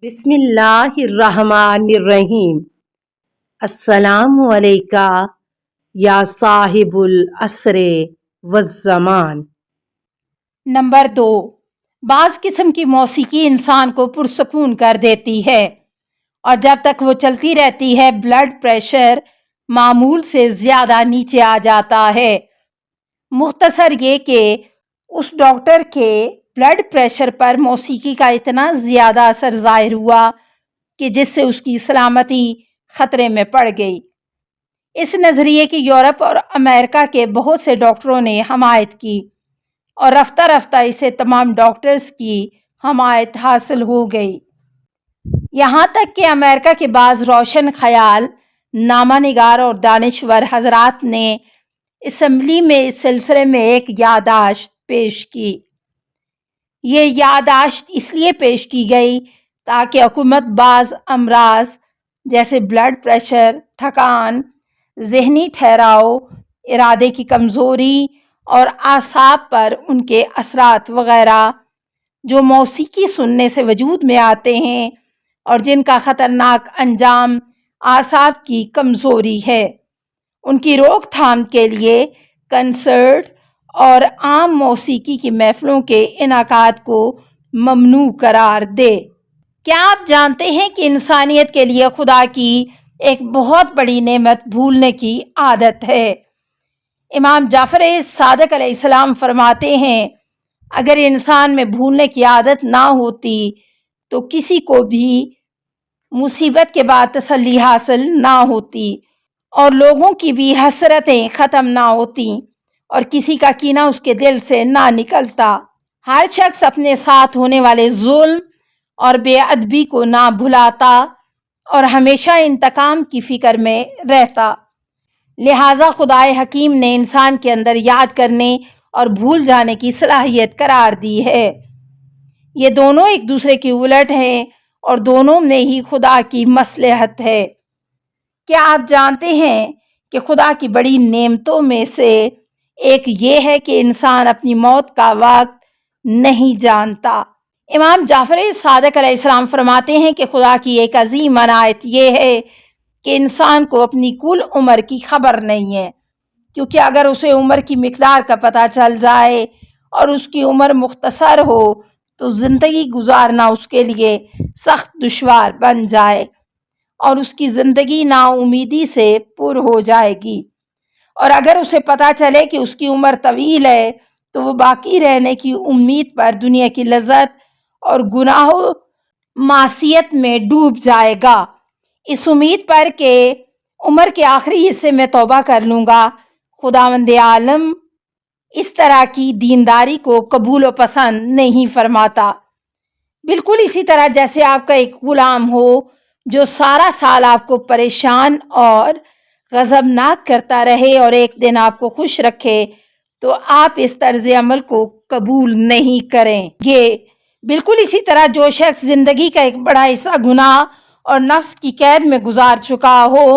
بسم اللہ الرحمن الرحیم۔ السلام علیکہ یا صاحب العصر والزمان۔ نمبر 2، بعض قسم کی موسیقی انسان کو پرسکون کر دیتی ہے اور جب تک وہ چلتی رہتی ہے بلڈ پریشر معمول سے زیادہ نیچے آ جاتا ہے۔ مختصر یہ کہ اس ڈاکٹر کے بلڈ پریشر پر موسیقی کا اتنا زیادہ اثر ظاہر ہوا کہ جس سے اس کی سلامتی خطرے میں پڑ گئی۔ اس نظریے کی یورپ اور امریکہ کے بہت سے ڈاکٹروں نے حمایت کی اور رفتہ رفتہ اسے تمام ڈاکٹرز کی حمایت حاصل ہو گئی۔ یہاں تک کہ امریکہ کے بعض روشن خیال نامہ نگار اور دانشور حضرات نے اسمبلی میں اس سلسلے میں ایک یادداشت پیش کی۔ یہ یادداشت اس لیے پیش کی گئی تاکہ حکومت بعض امراض جیسے بلڈ پریشر، تھکان، ذہنی ٹھہراؤ، ارادے کی کمزوری اور اعصاب پر ان کے اثرات وغیرہ جو موسیقی سننے سے وجود میں آتے ہیں اور جن کا خطرناک انجام اعصاب کی کمزوری ہے، ان کی روک تھام کے لیے کنسرٹ اور عام موسیقی کی محفلوں کے انعقاد کو ممنوع قرار دے۔ کیا آپ جانتے ہیں کہ انسانیت کے لیے خدا کی ایک بہت بڑی نعمت بھولنے کی عادت ہے؟ امام جعفر صادق علیہ السلام فرماتے ہیں، اگر انسان میں بھولنے کی عادت نہ ہوتی تو کسی کو بھی مصیبت کے بعد تسلی حاصل نہ ہوتی اور لوگوں کی بھی حسرتیں ختم نہ ہوتیں اور کسی کا کینہ اس کے دل سے نہ نکلتا۔ ہر شخص اپنے ساتھ ہونے والے ظلم اور بے ادبی کو نہ بھلاتا اور ہمیشہ انتقام کی فکر میں رہتا۔ لہٰذا خدائے حکیم نے انسان کے اندر یاد کرنے اور بھول جانے کی صلاحیت قرار دی ہے۔ یہ دونوں ایک دوسرے کی الٹ ہیں اور دونوں میں ہی خدا کی مصلحت ہے۔ کیا آپ جانتے ہیں کہ خدا کی بڑی نعمتوں میں سے ایک یہ ہے کہ انسان اپنی موت کا وقت نہیں جانتا؟ امام جعفر صادق علیہ السلام فرماتے ہیں کہ خدا کی ایک عظیم عنایت یہ ہے کہ انسان کو اپنی کل عمر کی خبر نہیں ہے، کیونکہ اگر اسے عمر کی مقدار کا پتہ چل جائے اور اس کی عمر مختصر ہو تو زندگی گزارنا اس کے لیے سخت دشوار بن جائے اور اس کی زندگی نا امیدی سے پر ہو جائے گی، اور اگر اسے پتہ چلے کہ اس کی عمر طویل ہے تو وہ باقی رہنے کی امید پر دنیا کی لذت اور گناہ و معصیت میں ڈوب جائے گا، اس امید پر کہ عمر کے آخری حصے میں توبہ کر لوں گا۔ خداوند عالم اس طرح کی دینداری کو قبول و پسند نہیں فرماتا۔ بالکل اسی طرح جیسے آپ کا ایک غلام ہو جو سارا سال آپ کو پریشان اور غضبناک کرتا رہے اور ایک دن آپ کو خوش رکھے تو آپ اس طرز عمل کو قبول نہیں کریں گے۔ بالکل اسی طرح جو شخص زندگی کا ایک بڑا حصہ گناہ اور نفس کی قید میں گزار چکا ہو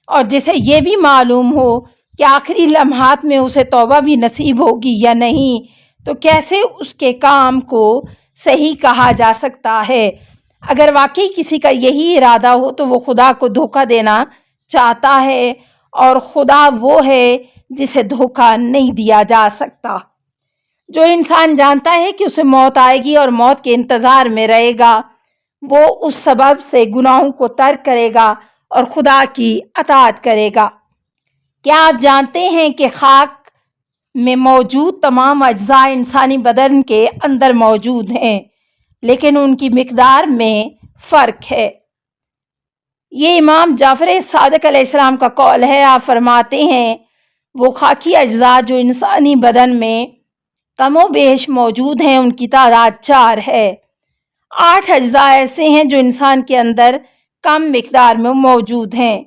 اور جسے یہ بھی معلوم ہو کہ آخری لمحات میں اسے توبہ بھی نصیب ہوگی یا نہیں، تو کیسے اس کے کام کو صحیح کہا جا سکتا ہے؟ اگر واقعی کسی کا یہی ارادہ ہو تو وہ خدا کو دھوکہ دینا چاہتا ہے، اور خدا وہ ہے جسے دھوکہ نہیں دیا جا سکتا۔ جو انسان جانتا ہے کہ اسے موت آئے گی اور موت کے انتظار میں رہے گا، وہ اس سبب سے گناہوں کو ترک کرے گا اور خدا کی اطاعت کرے گا۔ کیا آپ جانتے ہیں کہ خاک میں موجود تمام اجزاء انسانی بدن کے اندر موجود ہیں، لیکن ان کی مقدار میں فرق ہے؟ یہ امام جعفر صادق علیہ السلام کا قول ہے۔ آپ فرماتے ہیں، وہ خاکی اجزاء جو انسانی بدن میں کم و بیش موجود ہیں ان کی تعداد 4 ہے۔ 8 اجزاء ایسے ہیں جو انسان کے اندر کم مقدار میں موجود ہیں،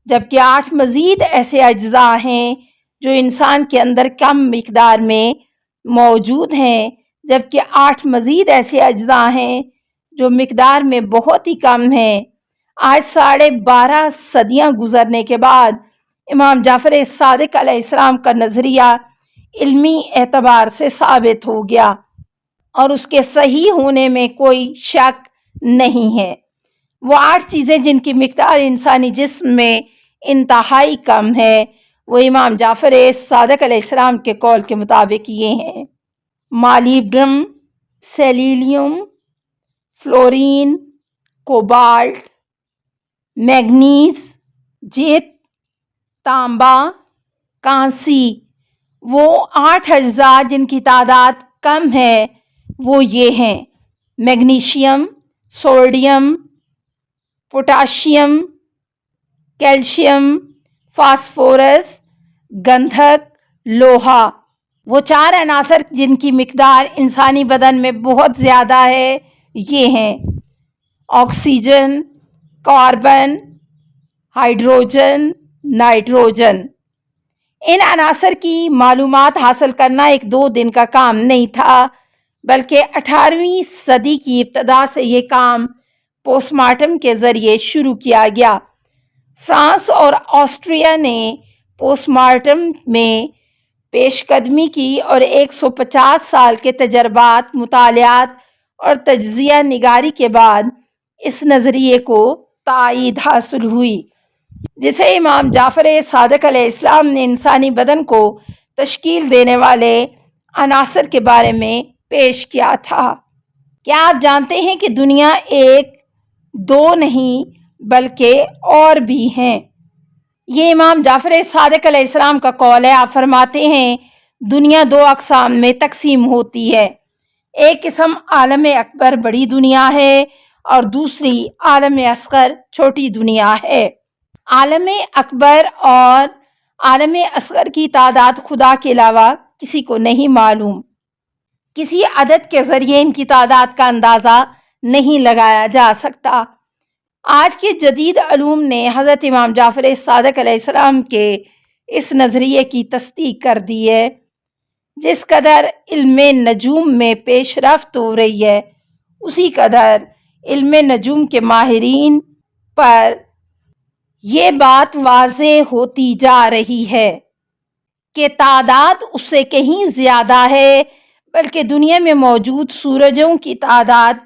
جبکہ 8 مزید ایسے اجزاء ہیں جو انسان کے اندر کم مقدار میں موجود ہیں، جبکہ 8 مزید ایسے اجزاء ہیں جو مقدار میں بہت ہی کم ہیں۔ آج 12.5 صدیاں گزرنے کے بعد امام جعفر صادق علیہ السلام کا نظریہ علمی اعتبار سے ثابت ہو گیا اور اس کے صحیح ہونے میں کوئی شک نہیں ہے۔ وہ 8 چیزیں جن کی مقدار انسانی جسم میں انتہائی کم ہے، وہ امام جعفر صادق علیہ السلام کے قول کے مطابق یہ ہیں: مالیبڈم، سیلیلیم، فلورین، کوبالٹ، میگنیز، جیت، تانبا، کانسی۔ وہ 8 اجزاء جن کی تعداد کم ہے وہ یہ ہیں: magnesium, sodium, potassium, calcium, phosphorus, گندھک، لوہا۔ وہ 4 عناصر جن کی مقدار انسانی بدن میں بہت زیادہ ہے یہ ہیں: آکسیجن، کاربن، ہائیڈروجن، نائٹروجن۔ ان عناصر کی معلومات حاصل کرنا 1-2 دن کا کام نہیں تھا، بلکہ 18ویں صدی کی ابتدا سے یہ کام پوسٹ مارٹم کے ذریعے شروع کیا گیا۔ فرانس اور آسٹریا نے پوسٹ مارٹم میں پیش قدمی کی اور 150 سال کے تجربات، مطالعات اور تجزیہ نگاری کے بعد اس نظریے کو تائید حاصل ہوئی، جسے امام جعفر صادق علیہ السلام نے انسانی بدن کو تشکیل دینے والے عناصر کے بارے میں پیش کیا تھا۔ کیا آپ جانتے ہیں کہ دنیا 1-2 نہیں بلکہ اور بھی ہیں؟ یہ امام جعفر صادق علیہ السلام کا قول ہے۔ آپ فرماتے ہیں دنیا 2 اقسام میں تقسیم ہوتی ہے، ایک قسم عالم اکبر بڑی دنیا ہے اور دوسری عالم اصغر چھوٹی دنیا ہے۔ عالم اکبر اور عالم اصغر کی تعداد خدا کے علاوہ کسی کو نہیں معلوم۔ کسی عدد کے ذریعے ان کی تعداد کا اندازہ نہیں لگایا جا سکتا۔ آج کے جدید علوم نے حضرت امام جعفر صادق علیہ السلام کے اس نظریے کی تصدیق کر دی ہے۔ جس قدر علم نجوم میں پیش رفت ہو رہی ہے، اسی قدر علم نجوم کے ماہرین پر یہ بات واضح ہوتی جا رہی ہے کہ تعداد اس سے کہیں زیادہ ہے، بلکہ دنیا میں موجود سورجوں کی تعداد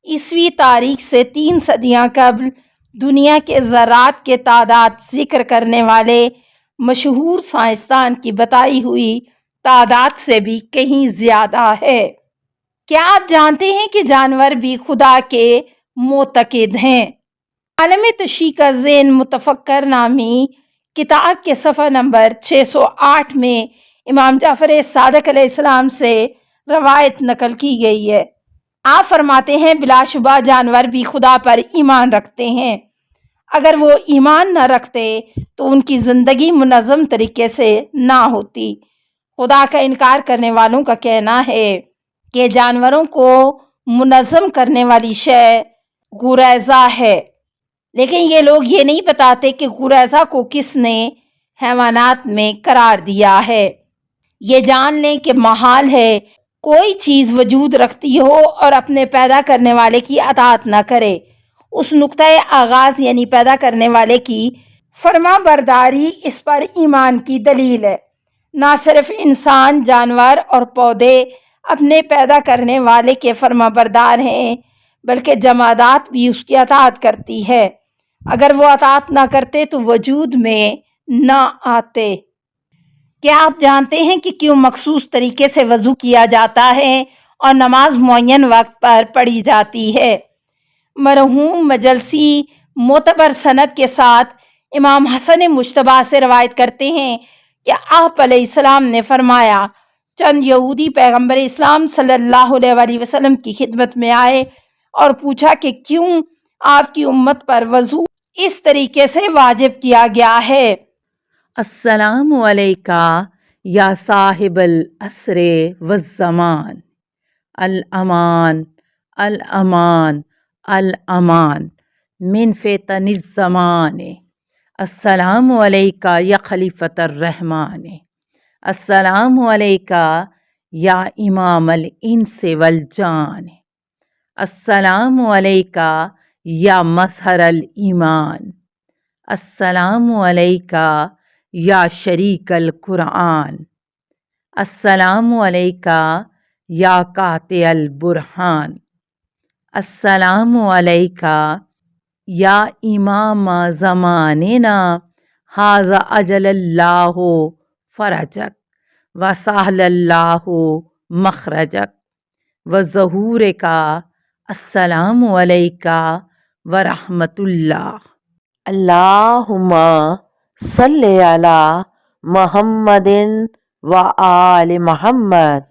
عیسوی تاریخ سے 3 صدیاں قبل دنیا کے ذرات کے تعداد ذکر کرنے والے مشہور سائنسدان کی بتائی ہوئی تعداد سے بھی کہیں زیادہ ہے۔ کیا آپ جانتے ہیں کہ جانور بھی خدا کے معتقد ہیں؟ عالم تشریح کا ذہن متفکر نامی کتاب کے صفحہ نمبر 608 میں امام جعفر صادق علیہ السلام سے روایت نقل کی گئی ہے۔ آپ فرماتے ہیں بلا شبہ جانور بھی خدا پر ایمان رکھتے ہیں۔ اگر وہ ایمان نہ رکھتے تو ان کی زندگی منظم طریقے سے نہ ہوتی۔ خدا کا انکار کرنے والوں کا کہنا ہے کہ جانوروں کو منظم کرنے والی شے غریزہ ہے، لیکن یہ لوگ یہ نہیں بتاتے کہ غریزہ کو کس نے حیوانات میں قرار دیا ہے۔ یہ جان لیں کہ محال ہے کوئی چیز وجود رکھتی ہو اور اپنے پیدا کرنے والے کی اطاعت نہ کرے۔ اس نقطۂ آغاز یعنی پیدا کرنے والے کی فرما برداری اس پر ایمان کی دلیل ہے۔ نہ صرف انسان، جانور اور پودے اپنے پیدا کرنے والے کے فرما بردار ہیں، بلکہ جمادات بھی اس کی اطاعت کرتی ہے۔ اگر وہ اطاعت نہ کرتے تو وجود میں نہ آتے۔ کیا آپ جانتے ہیں کہ کیوں مخصوص طریقے سے وضو کیا جاتا ہے اور نماز معین وقت پر پڑھی جاتی ہے؟ مرحوم مجلسی معتبر سند کے ساتھ امام حسن مجتبیٰ سے روایت کرتے ہیں کہ آپ علیہ السلام نے فرمایا، چند یہودی پیغمبر اسلام صلی اللہ علیہ وسلم کی خدمت میں آئے اور پوچھا کہ کیوں آپ کی امت پر وضو اس طریقے سے واجب کیا گیا ہے۔ السلام علیکہ یا صاحب العصر والزمان، الامان الامان الامان من فتن الزمان۔ السلام علیکہ یا خلیفۃ الرحمن، السلام علیکہ یا امام الانس والجان، السلام علیکہ یا مظہر الایمان، السلام علیکہ یا شریک القرآن، السلام علیکہ یا قاطع البرہان، السلام علیکہ یا امام زماننا حاذا اجل اللہ فرجک وسہل اللہ مخرجک وظہور کا السلام علیکہ ورحمۃ اللہ۔ اللہم صلی علی محمد و آل محمد